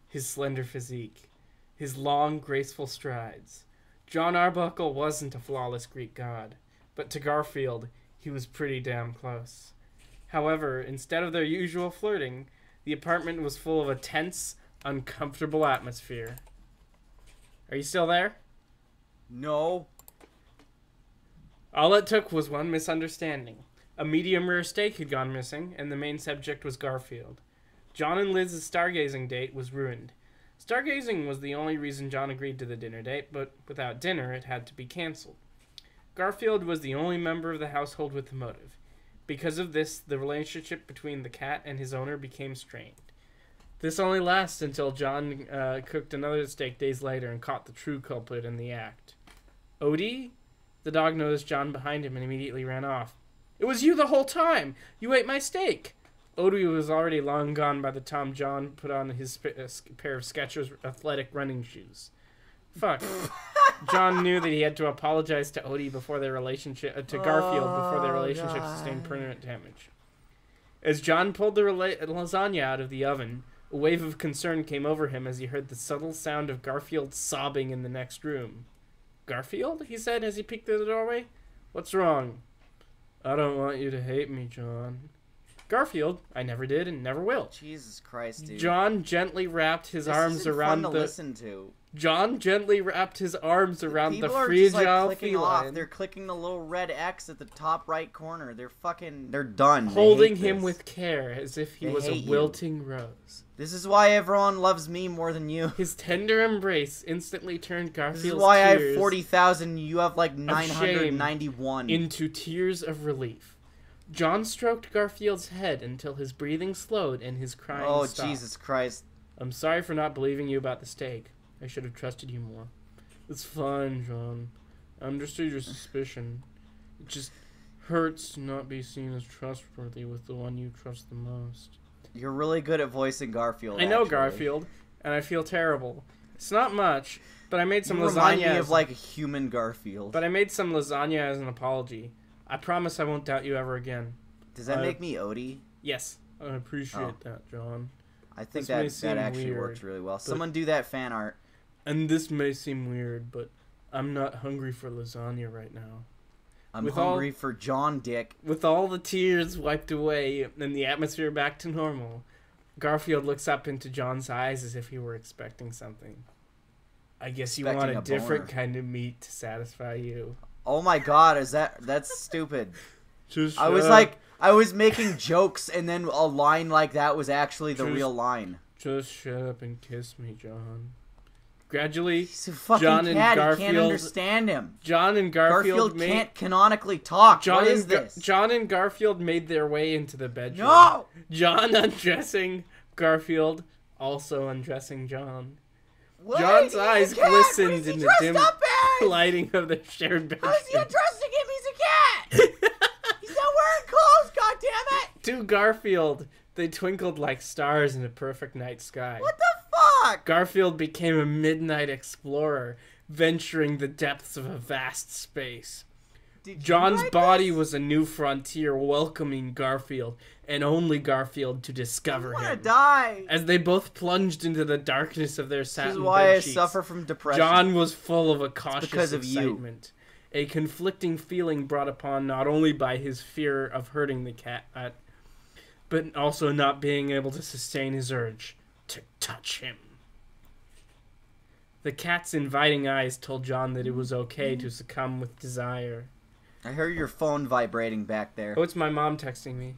his slender physique, his long, graceful strides. John Arbuckle wasn't a flawless Greek god, but to Garfield, he was pretty damn close. However, instead of their usual flirting, the apartment was full of a tense, uncomfortable atmosphere. Are you still there? No. All it took was one misunderstanding. A medium rare steak had gone missing, and the main subject was Garfield. John and Liz's stargazing date was ruined. Stargazing was the only reason John agreed to the dinner date, but without dinner, it had to be canceled. Garfield was the only member of the household with a motive. Because of this, the relationship between the cat and his owner became strained. This only lasted until John cooked another steak days later and caught the true culprit in the act. Odie? The dog noticed John behind him and immediately ran off. It was you the whole time! You ate my steak! Odie was already long gone by the time John put on his pair of Skechers athletic running shoes. Fuck. John knew that he had to apologize to Odie before their relationship to Garfield before their relationship sustained permanent damage. As John pulled the lasagna out of the oven, a wave of concern came over him as he heard the subtle sound of Garfield sobbing in the next room. Garfield? He said as he peeked through the doorway. What's wrong? I don't want you to hate me, John. Garfield, I never did and never will. Jesus Christ, dude. John gently wrapped his arms around fun to listen to. John gently wrapped his arms around People the are fragile just, like, clicking feline. off. They're clicking the little red X at the top right corner. They're done. Holding him with care as if he was a wilting rose. This is why everyone loves me more than you. His tender embrace instantly turned Garfield's This is why I tears have 40,000, you have like 991. into tears of relief. John stroked Garfield's head until his breathing slowed and his crying stopped. Oh, Jesus Christ. I'm sorry for not believing you about the steak. I should have trusted you more. It's fine, John. I understood your suspicion. It just hurts to not be seen as trustworthy with the one you trust the most. You're really good at voicing Garfield. I know actually. Garfield, and I feel terrible. It's not much, but I made some lasagna. Remind me of like a human Garfield. But I made some lasagna as an apology. I promise I won't doubt you ever again. Does that make me Odie? Yes, I appreciate that, John. I think This that actually works really well. Someone do that fan art. And this may seem weird, but I'm not hungry for lasagna right now. I'm hungry for John Dick. With all the tears wiped away and the atmosphere back to normal, Garfield looks up into John's eyes as if he were expecting something. I guess you want a different kind of meat to satisfy you. Oh my God, that's stupid. Just I was making jokes and then a line like that was actually the real line. Just shut up and kiss me, John. Gradually, he's a fucking John cat. and Garfield He can't understand him. John and Garfield can't canonically talk. What is this? John and Garfield made their way into the bedroom. No! John undressing Garfield, also undressing John. Wait, John's eyes glistened in the dim lighting of the shared bedroom. How is he undressing him? He's a cat! He's not wearing clothes, goddammit! To Garfield, they twinkled like stars in a perfect night sky. What the fuck? Garfield became a midnight explorer, venturing the depths of a vast space. John's body was a new frontier, welcoming Garfield, and only Garfield to discover him. I wanna die. As they both plunged into the darkness of their satin This is why bed I sheets, suffer from depression. John was full of a cautious because of excitement. a conflicting feeling brought upon not only by his fear of hurting the cat, but also not being able to sustain his urge to touch him. The cat's inviting eyes told John that it was okay to succumb with desire. I heard your phone vibrating back there. Oh, it's my mom texting me.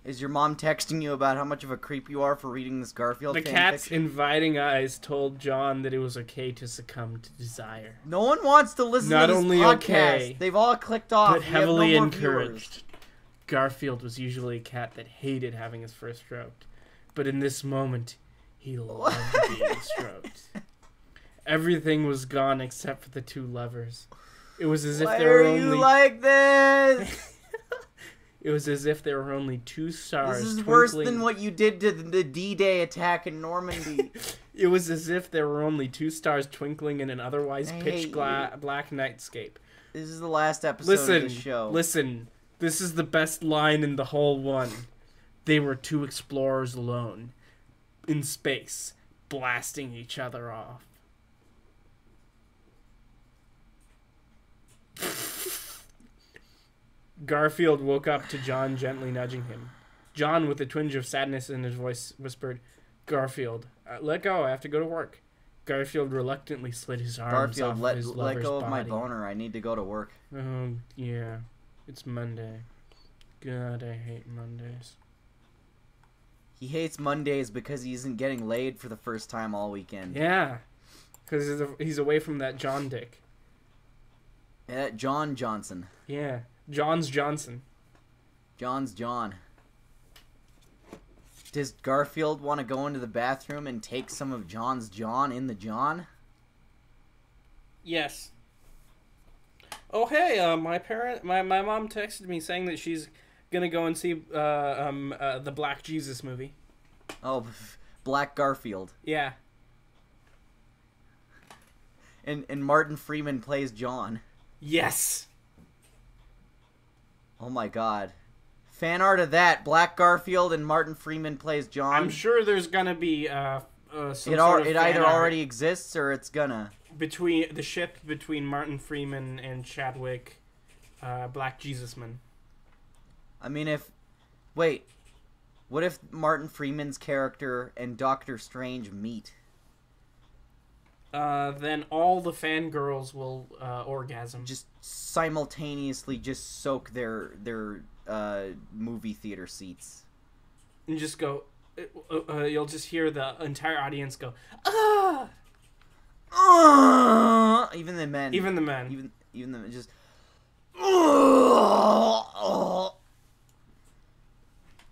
Is your mom texting you about how much of a creep you are for reading this Garfield The fanfiction? cat's inviting eyes told John that it was okay to succumb to desire. No one wants to listen Not to this only podcast. okay, They've all clicked off. but We have no heavily more encouraged. viewers. Garfield was usually a cat that hated having his first stroked, but in this moment, he loved being stroked. Everything was gone except for the two lovers. It was as if Why there were are only. you like this? It was as if there were only two stars. This is twinkling. worse than what you did to the D-Day attack in Normandy. It was as if there were only two stars twinkling in an otherwise I pitch hate you. black nightscape. This is the last episode of the show. Listen. This is the best line in the whole one. They were two explorers alone in space, blasting each other off. Garfield woke up to John gently nudging him. John, with a twinge of sadness in his voice, whispered, "Garfield, let go. I have to go to work." Garfield reluctantly slid his arms Garfield, off of his let lover's go of my body. boner. I need to go to work. Oh, yeah. It's Monday. God, I hate Mondays. He hates Mondays because he isn't getting laid for the first time all weekend. Yeah. Because he's away from that John dick. Yeah, John Johnson. Yeah. John's Johnson. John's John. Does Garfield want to go into the bathroom and take some of John's John in the John? Yes. Oh, hey, my mom texted me saying that she's gonna go and see the Black Jesus movie. Oh, Black Garfield. Yeah. And Martin Freeman plays John. Yes. Oh my god. Fan art of that. Black Garfield and Martin Freeman plays John. I'm sure there's gonna be some It sort of either fan art already exists or it's gonna. between the ship between Martin Freeman and Chadwick, Black Jesusman. I mean, wait. What if Martin Freeman's character and Doctor Strange meet? Then all the fangirls will orgasm. Just simultaneously just soak their movie theater seats. And just go. You'll just hear the entire audience go, "Ah!" Even the men. Even the men. Even the men just.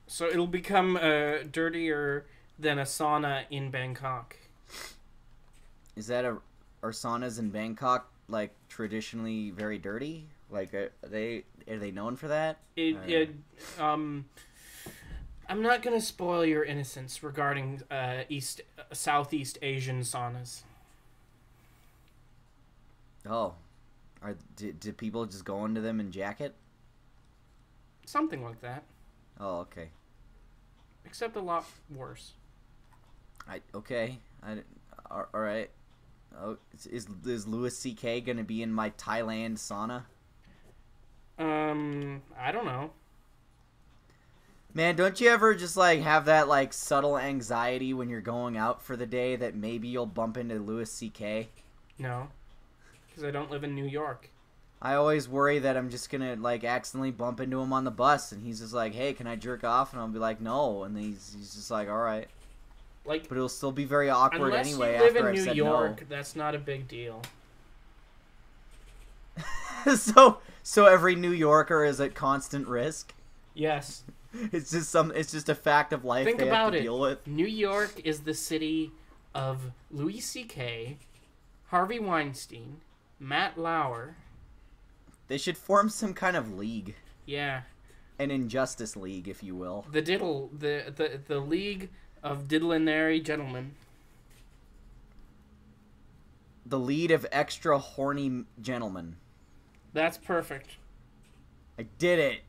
So it'll become dirtier than a sauna in Bangkok. Is that are saunas in Bangkok like traditionally very dirty? Like are they known for that? I'm not gonna spoil your innocence regarding Southeast Asian saunas. Oh, do people just go into them in jacket? Something like that, Oh, okay. except a lot worse. All right. Oh, is Louis C.K. gonna be in my Thailand sauna? I don't know. Man, don't you ever just like have that like subtle anxiety when you're going out for the day that maybe you'll bump into Louis C.K.? No, because I don't live in New York. I always worry that I'm just gonna like accidentally bump into him on the bus, and he's just like, "Hey, can I jerk off?" And I'll be like, "No," and he's just like, "All right." Like, But it'll still be very awkward unless anyway you live after in I've New said York, that's not a big deal. no. So every New Yorker is at constant risk. Yes. It's just a fact of life Think they have about to it. deal with. New York is the city of Louis C.K., Harvey Weinstein, Matt Lauer. They should form some kind of league, Yeah. an injustice league, if you will. The League of Diddlinary Gentlemen. The lead of extra horny gentlemen. That's perfect. I did it.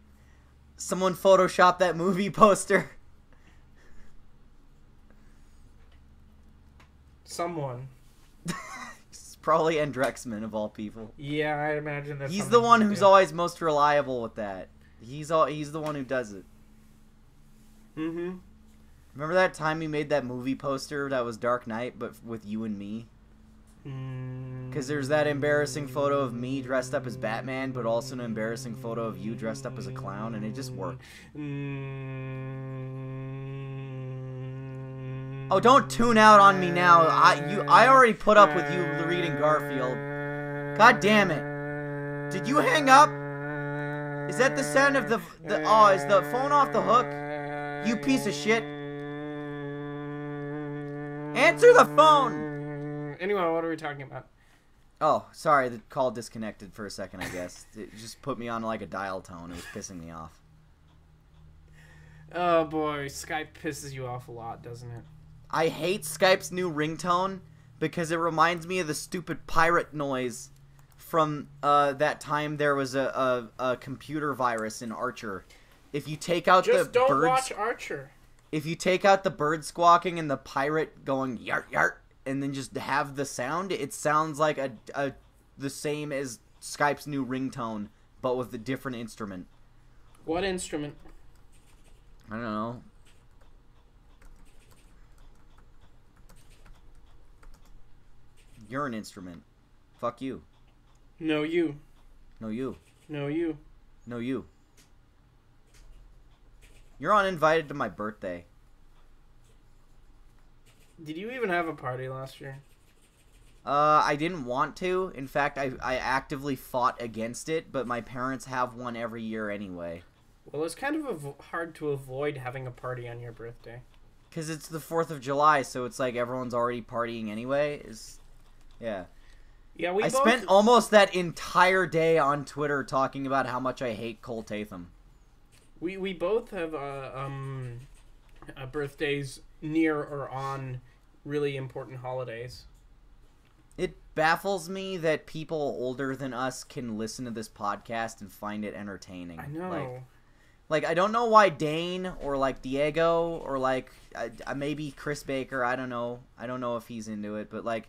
Someone photoshopped that movie poster. Someone. Probably Andrexman of all people. Yeah, I imagine that's. He's the one who's always most reliable with that. He's the one who does it. Mm-hmm. Remember that time we made that movie poster that was Dark Knight, but with you and me? Because there's that embarrassing photo of me dressed up as Batman, but also an embarrassing photo of you dressed up as a clown, and it just worked. Oh, don't tune out on me now. I already put up with you reading Garfield. God damn it. Did you hang up? Is that the sound of oh, is the phone off the hook? You piece of shit. Answer the phone! Anyway, what are we talking about? Oh, sorry, the call disconnected for a second, I guess. It just put me on like a dial tone. It was pissing me off. Oh boy, Skype pisses you off a lot, doesn't it? I hate Skype's new ringtone because it reminds me of the stupid pirate noise from that time there was a computer virus in Archer. If you take out Just the don't birds, watch Archer. If you take out the bird squawking and the pirate going yart yart, and then just have the sound, it sounds like the same as Skype's new ringtone, but with a different instrument. What instrument? I don't know. You're an instrument. Fuck you. No, you. No, you. No, you. No, you. You're uninvited to my birthday. Did you even have a party last year? I didn't want to. In fact, I actively fought against it, but my parents have one every year anyway. Well, it's kind of hard to avoid having a party on your birthday. Because it's the 4th of July, so it's like everyone's already partying anyway. Yeah. Yeah, I spent almost that entire day on Twitter talking about how much I hate Cole Tatham. We both have birthdays near or on really important holidays. It baffles me that people older than us can listen to this podcast and find it entertaining. I know. Like I don't know why Dane or like Diego or like maybe Chris Baker. I don't know. I don't know if he's into it, but like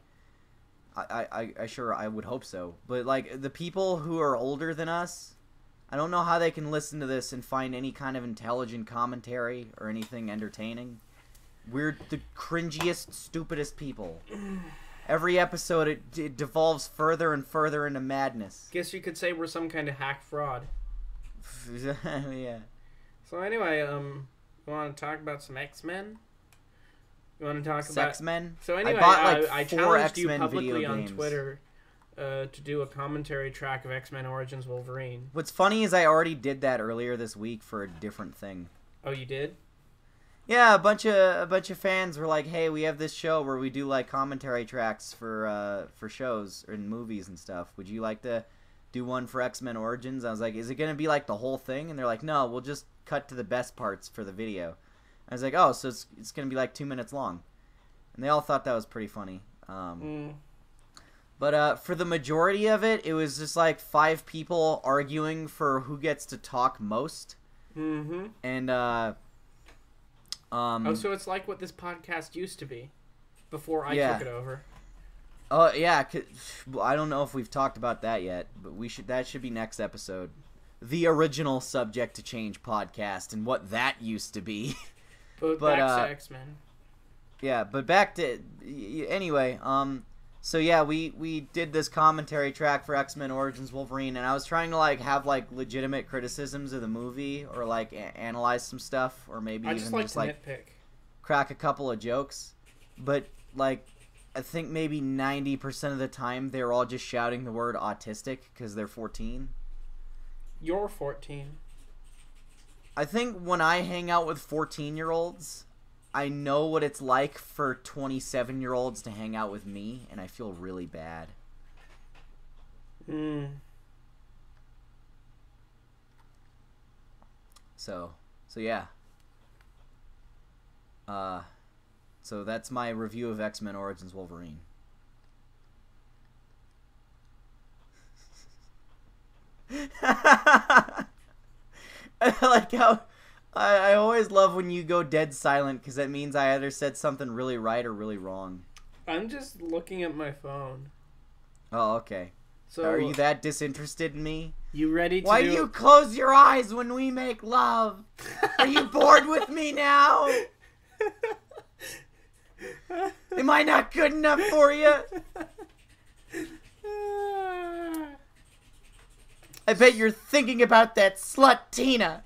I would hope so. But like the people who are older than us, I don't know how they can listen to this and find any kind of intelligent commentary or anything entertaining. We're the cringiest, stupidest people. Every episode, it devolves further and further into madness. Guess you could say we're some kind of hack fraud. Yeah. So anyway, you want to talk about some X-Men? You want to talk about X-Men? So anyway, I bought like I 4 challenged X-Men you publicly video on games. Twitter to do a commentary track of X-Men Origins Wolverine. What's funny is I already did that earlier this week for a different thing. Oh, you did? Yeah, a bunch of fans were like, "Hey, we have this show where we do like commentary tracks for shows and movies and stuff. Would you like to do one for X-Men Origins?" I was like, "Is it gonna be like the whole thing?" And they're like, "No, we'll just cut to the best parts for the video." I was like, "Oh, so it's gonna be like 2 minutes long," and they all thought that was pretty funny. But for the majority of it, it was just like 5 people arguing for who gets to talk most. Mm-hmm. And so it's like what this podcast used to be before I took it over. Oh yeah, I don't know if we've talked about that yet, but that should be next episode. The original Subject to Change podcast and what that used to be. But back to X-Men. Yeah, but back to anyway. So yeah, we did this commentary track for X-Men Origins Wolverine, and I was trying to like have like legitimate criticisms of the movie or like analyze some stuff, or maybe even just like nitpick. Crack a couple of jokes, but like I think maybe 90% of the time they're all just shouting the word autistic because they're 14. You're 14. I think when I hang out with 14-year-olds, I know what it's like for 27-year-olds to hang out with me, and I feel really bad. So yeah. So that's my review of X-Men Origins Wolverine. I like how I always love when you go dead silent because that means I either said something really right or really wrong. I'm just looking at my phone. Oh, okay. So Are you that disinterested in me? You ready to Why do you close your eyes when we make love? Are you bored with me now? Am I not good enough for you? I bet you're thinking about that slut Tina.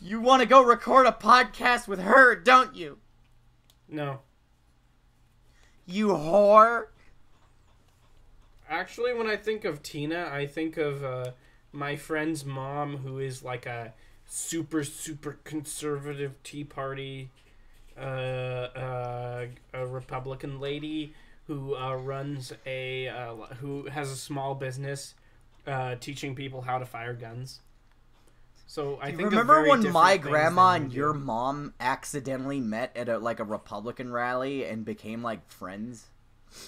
You want to go record a podcast with her, don't you? No. You whore. Actually, when I think of Tina, I think of my friend's mom, who is like a super conservative Tea Party, a Republican lady who runs who has a small business teaching people how to fire guns. So I think remember when my grandma and your mom accidentally met at a Republican rally and became like friends?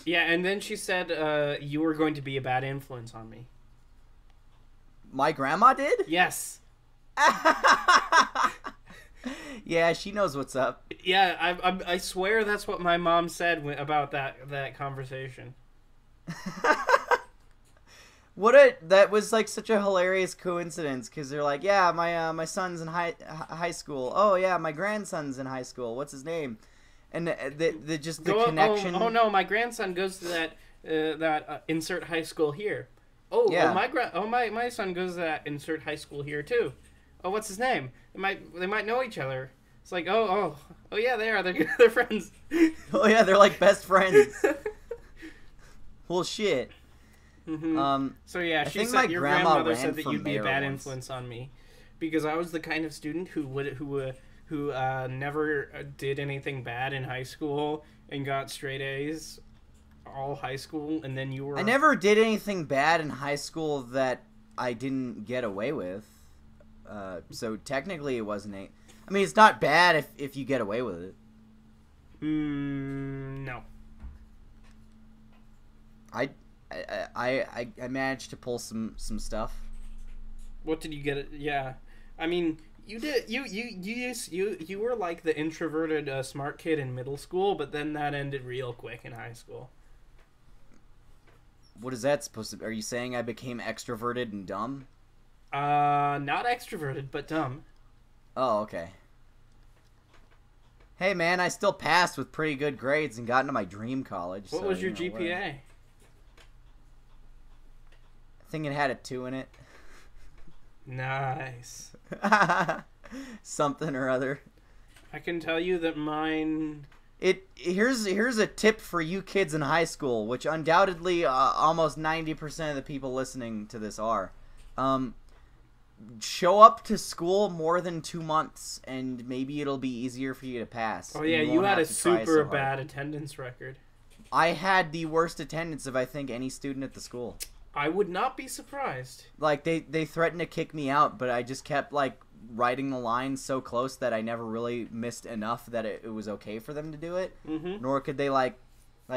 Yeah, and then she said you were going to be a bad influence on me. My grandma did? Yes. Yeah, she knows what's up. Yeah, I swear that's what my mom said about that conversation. That was like such a hilarious coincidence, because they're like, yeah, my son's in high school. Oh yeah, my grandson's in high school. What's his name? And the connection. Oh no, my grandson goes to that insert high school here. Oh yeah. My son goes to that insert high school here too. Oh, what's his name? They might know each other. It's like oh yeah, they're friends. Oh yeah, they're like best friends. Well, shit. Mm-hmm. So yeah, she said your grandmother said that you'd be a bad influence on me, because I was the kind of student who never did anything bad in high school and got straight A's all high school, and then you were... I never did anything bad in high school that I didn't get away with. So technically it wasn't I mean, it's not bad if you get away with it. No. I managed to pull some stuff. What did you get? Yeah. I mean... You did. You were like the introverted smart kid in middle school, but then that ended real quick in high school. What is that supposed to be? Are you saying I became extroverted and dumb? Not extroverted, but dumb. Oh, okay. Hey man, I still passed with pretty good grades and got into my dream college. What was your GPA? I think it had a 2 in it. Nice. Something or other. I can tell you that mine... Here's a tip for you kids in high school, which undoubtedly almost 90% of the people listening to this are. Show up to school more than 2 months, and maybe it'll be easier for you to pass. Oh yeah, you had a super bad attendance record. I had the worst attendance of, I think, any student at the school. I would not be surprised. Like, they threatened to kick me out, but I just kept, like, writing the lines so close that I never really missed enough that it was okay for them to do it. Mm-hmm. Nor could they, like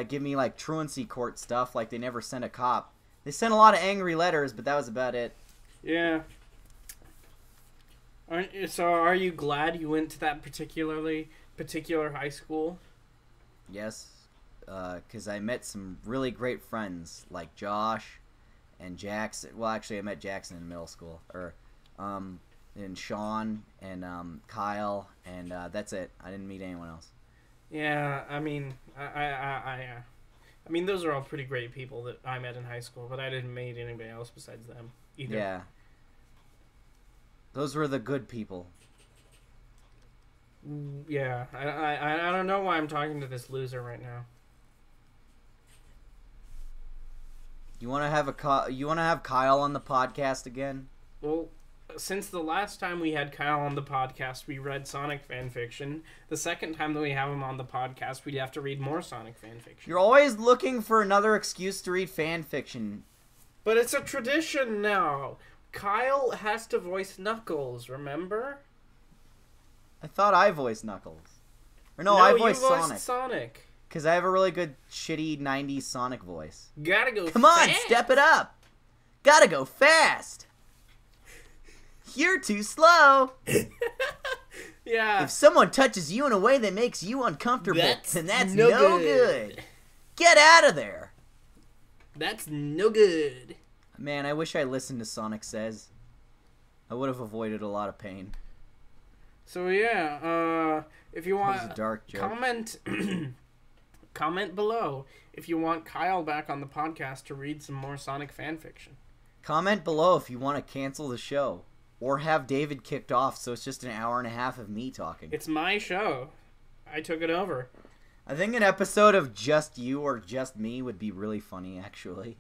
give me, like, truancy court stuff. Like, they never sent a cop. They sent a lot of angry letters, but that was about it. Yeah. So, are you glad you went to that particular high school? Yes. Because I met some really great friends, like Josh and Jackson. Well, actually, I met Jackson in middle school. And Sean and Kyle, and that's it. I didn't meet anyone else. Yeah, I mean, I mean, those are all pretty great people that I met in high school, but I didn't meet anybody else besides them either. Yeah. Those were the good people. Yeah, I don't know why I'm talking to this loser right now. You want to have Kyle on the podcast again? Well, since the last time we had Kyle on the podcast, we read Sonic fanfiction. The second time that we have him on the podcast, we'd have to read more Sonic fanfiction. You're always looking for another excuse to read fanfiction. But it's a tradition now. Kyle has to voice Knuckles, remember? I thought I voiced Knuckles. Or no, I voiced Sonic. Because I have a really good, shitty 90s Sonic voice. Gotta go Come on, step it up! Gotta go fast! You're too slow! Yeah. If someone touches you in a way that makes you uncomfortable, then that's no good. Get out of there. That's no good. Man, I wish I listened to Sonic Says. I would have avoided a lot of pain. So yeah, if you want, That was a dark joke. comment below if you want Kyle back on the podcast to read some more Sonic fan fiction. Comment below if you want to cancel the show. Or have David kicked off so it's just an hour and a half of me talking. It's my show. I took it over. I think an episode of just you or just me would be really funny, actually.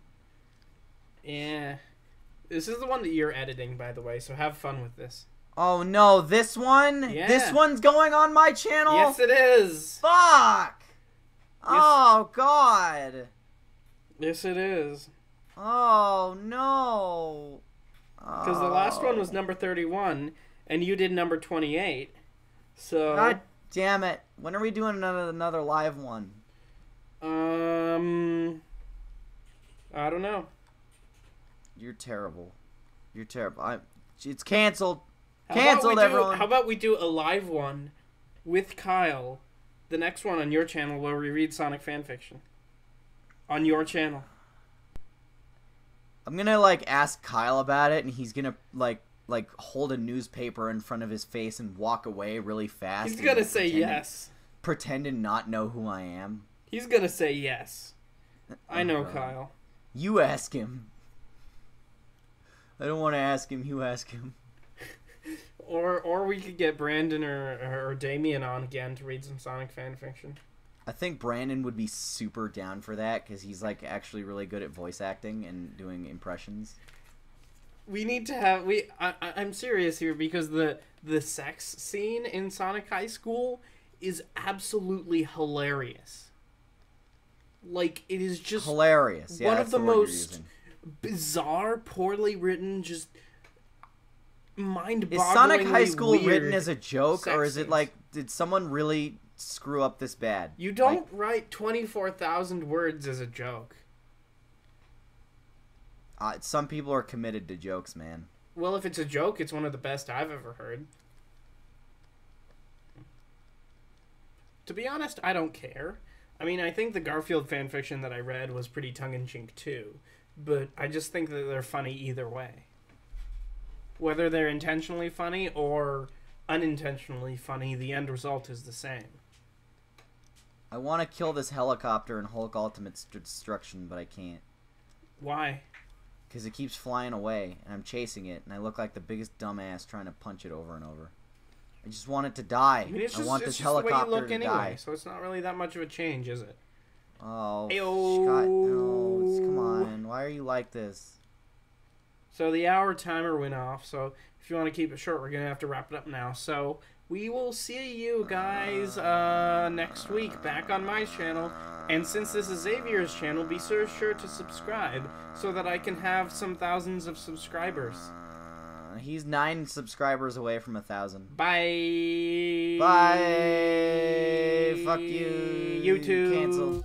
Yeah. This is the one that you're editing, by the way, so have fun with this. Oh no, this one? Yeah. This one's going on my channel? Yes, it is. Fuck! Oh, God. Yes, it is. Oh, no. Because the last one was number 31, and you did number 28. So. God damn it. When are we doing another live one? I don't know. You're terrible. You're terrible. It's canceled. How Canceled, everyone. How about we do a live one with Kyle? The next one on your channel where we read Sonic fanfiction. On your channel. I'm gonna, like, ask Kyle about it, and he's gonna, like hold a newspaper in front of his face and walk away really fast. He's gonna say yes. Pretend to not know who I am. He's gonna say yes. I know, Kyle. You ask him. I don't want to ask him. You ask him. Or we could get Brandon or Damien on again to read some Sonic fanfiction. I think Brandon would be super down for that because he's, like, actually really good at voice acting and doing impressions. We need to have I'm serious here because the sex scene in Sonic High School is absolutely hilarious. Like, it is just hilarious. Yeah, one that's of the word you're most using. bizarre, poorly written, just mind-bogglingly Is Sonic High School weird written as a joke, sex or is it scenes. like, did someone really screw up this bad? You don't write 24,000 words as a joke. Some people are committed to jokes, man. Well, if it's a joke, it's one of the best I've ever heard. To be honest, I don't care. I mean, I think the Garfield fanfiction that I read was pretty tongue-in-cheek too, but I just think that they're funny either way. Whether they're intentionally funny or unintentionally funny, the end result is the same. I want to kill this helicopter in Hulk Ultimate Destruction, but I can't. Why? Because it keeps flying away, and I'm chasing it, and I look like the biggest dumbass trying to punch it over and over. I just want it to die. I mean, it's I just, want it's this just the way you helicopter look to anyway, die. so it's not really that much of a change, is it? Oh, Ayo. Scott, no. Come on. Why are you like this? So the hour timer went off, so if you want to keep it short, we're going to have to wrap it up now. So we will see you guys next week back on my channel. And since this is Xavier's channel, be sure to subscribe so that I can have some thousands of subscribers. He's 9 subscribers away from 1,000. Bye. Bye. Fuck you. YouTube. Cancel.